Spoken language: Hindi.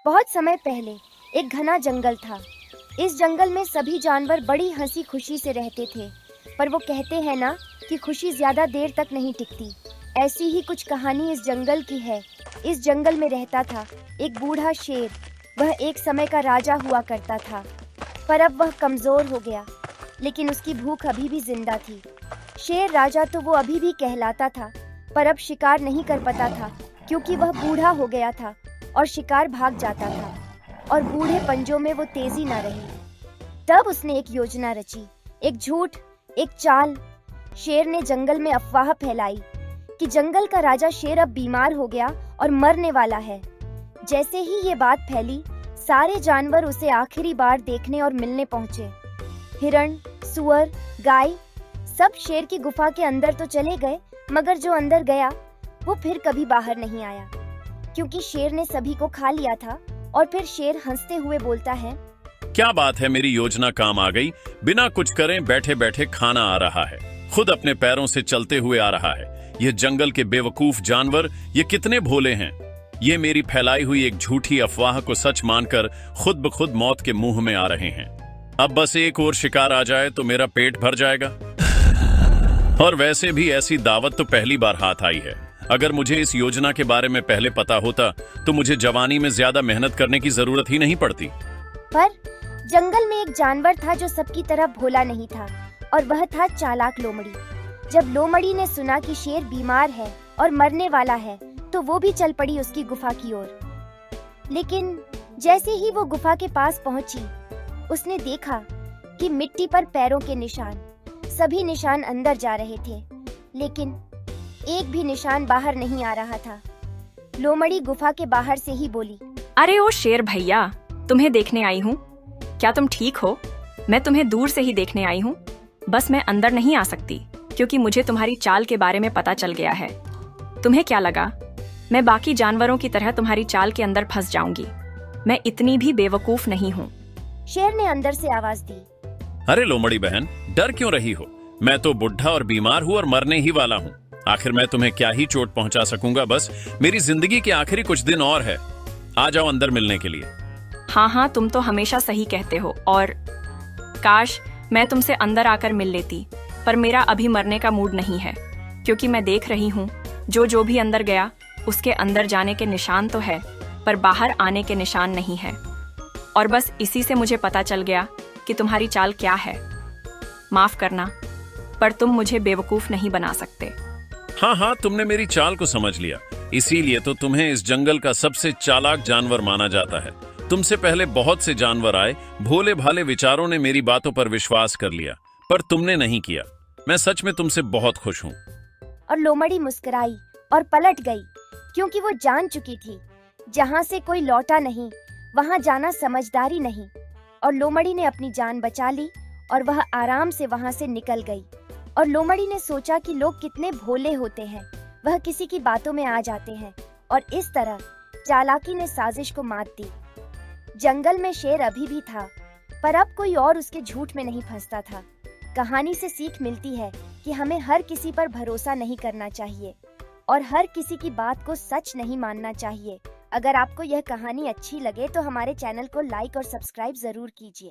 बहुत समय पहले एक घना जंगल था। इस जंगल में सभी जानवर बड़ी हंसी खुशी से रहते थे। पर वो कहते हैं ना कि खुशी ज्यादा देर तक नहीं टिकती। ऐसी ही कुछ कहानी इस जंगल की है। इस जंगल में रहता था एक बूढ़ा शेर। वह एक समय का राजा हुआ करता था, पर अब वह कमजोर हो गया, लेकिन उसकी भूख अभी भी जिंदा थी। शेर राजा तो वो अभी भी कहलाता था, पर अब शिकार नहीं कर पाता था क्योंकि वह बूढ़ा हो गया था और शिकार भाग जाता था और बूढ़े पंजों में वो तेजी ना रही। तब उसने एक योजना रची, एक झूठ, एक चाल। शेर ने जंगल में अफवाह फैलाई कि जंगल का राजा शेर अब बीमार हो गया और मरने वाला है। जैसे ही ये बात फैली, सारे जानवर उसे आखिरी बार देखने और मिलने पहुंचे। हिरण, सुअर, गाय सब शेर की गुफा के अंदर तो चले गए, मगर जो अंदर गया वो फिर कभी बाहर नहीं आया, क्योंकि शेर ने सभी को खा लिया था। और फिर शेर हंसते हुए बोलता है, क्या बात है, मेरी योजना काम आ गई। बिना कुछ करें बैठे बैठे खाना आ रहा है, खुद अपने पैरों से चलते हुए आ रहा है। ये जंगल के बेवकूफ जानवर, ये कितने भोले हैं। ये मेरी फैलाई हुई एक झूठी अफवाह को सच मानकर खुद ब खुद मौत के मुंह में आ रहे हैं। अब बस एक और शिकार आ जाए तो मेरा पेट भर जाएगा। और वैसे भी ऐसी दावत तो पहली बार हाथ आई है। अगर मुझे इस योजना के बारे में पहले पता होता तो मुझे जवानी में ज्यादा मेहनत करने की जरूरत ही नहीं पड़ती। पर जंगल में एक जानवर था जो सबकी तरह भोला नहीं था, और वह था चालाक लोमड़ी। जब लोमड़ी ने सुना कि शेर बीमार है और मरने वाला है, तो वो भी चल पड़ी उसकी गुफा की ओर। लेकिन जैसे ही वो गुफा के पास पहुंची, उसने देखा कि मिट्टी पर पैरों के निशान, सभी निशान अंदर जा रहे थे, लेकिन एक भी निशान बाहर नहीं आ रहा था। लोमड़ी गुफा के बाहर से ही बोली, अरे ओ शेर भैया, तुम्हें देखने आई हूँ। क्या तुम ठीक हो? मैं तुम्हें दूर से ही देखने आई हूँ। बस मैं अंदर नहीं आ सकती क्योंकि मुझे तुम्हारी चाल के बारे में पता चल गया है। तुम्हें क्या लगा मैं बाकी जानवरों की तरह तुम्हारी चाल के अंदर फंस जाऊंगी? मैं इतनी भी बेवकूफ नहीं हूँ। शेर ने अंदर से आवाज दी, अरे लोमड़ी बहन, डर क्यों रही हो? मैं तो बुढ़ा और बीमार हूँ और मरने ही वाला हूँ। आखिर मैं तुम्हें क्या ही चोट पहुंचा सकूंगा। बस मेरी जिंदगी के आखिरी कुछ दिन और है। आ जाओ अंदर मिलने के लिए। हाँ हाँ, तुम तो हमेशा सही कहते हो। और काश मैं तुमसे अंदर आकर मिल लेती, पर मेरा अभी मरने का मूड नहीं है, क्योंकि मैं देख रही हूँ जो भी अंदर गया उसके अंदर जाने के निशान तो है, पर बाहर आने के निशान नहीं है। और बस इसी से मुझे पता चल गया कि तुम्हारी चाल क्या है। माफ करना, पर तुम मुझे बेवकूफ नहीं बना सकते। हाँ हाँ, तुमने मेरी चाल को समझ लिया, इसीलिए तो तुम्हें इस जंगल का सबसे चालाक जानवर माना जाता है। तुमसे पहले बहुत से जानवर आए, भोले भाले विचारों ने मेरी बातों पर विश्वास कर लिया, पर तुमने नहीं किया। मैं सच में तुमसे बहुत खुश हूँ। और लोमड़ी मुस्कुराई और पलट गई, क्योंकि वो जान चुकी थी जहाँ से कोई लौटा नहीं, वहाँ जाना समझदारी नहीं। और लोमड़ी ने अपनी जान बचा ली और वह आराम से वहाँ से निकल गई। और लोमड़ी ने सोचा कि लोग कितने भोले होते हैं, वह किसी की बातों में आ जाते हैं। और इस तरह चालाकी ने साजिश को मात दी। जंगल में शेर अभी भी था, पर अब कोई और उसके झूठ में नहीं फंसता था। कहानी से सीख मिलती है कि हमें हर किसी पर भरोसा नहीं करना चाहिए और हर किसी की बात को सच नहीं मानना चाहिए। अगर आपको यह कहानी अच्छी लगे तो हमारे चैनल को लाइक और सब्सक्राइब जरूर कीजिए।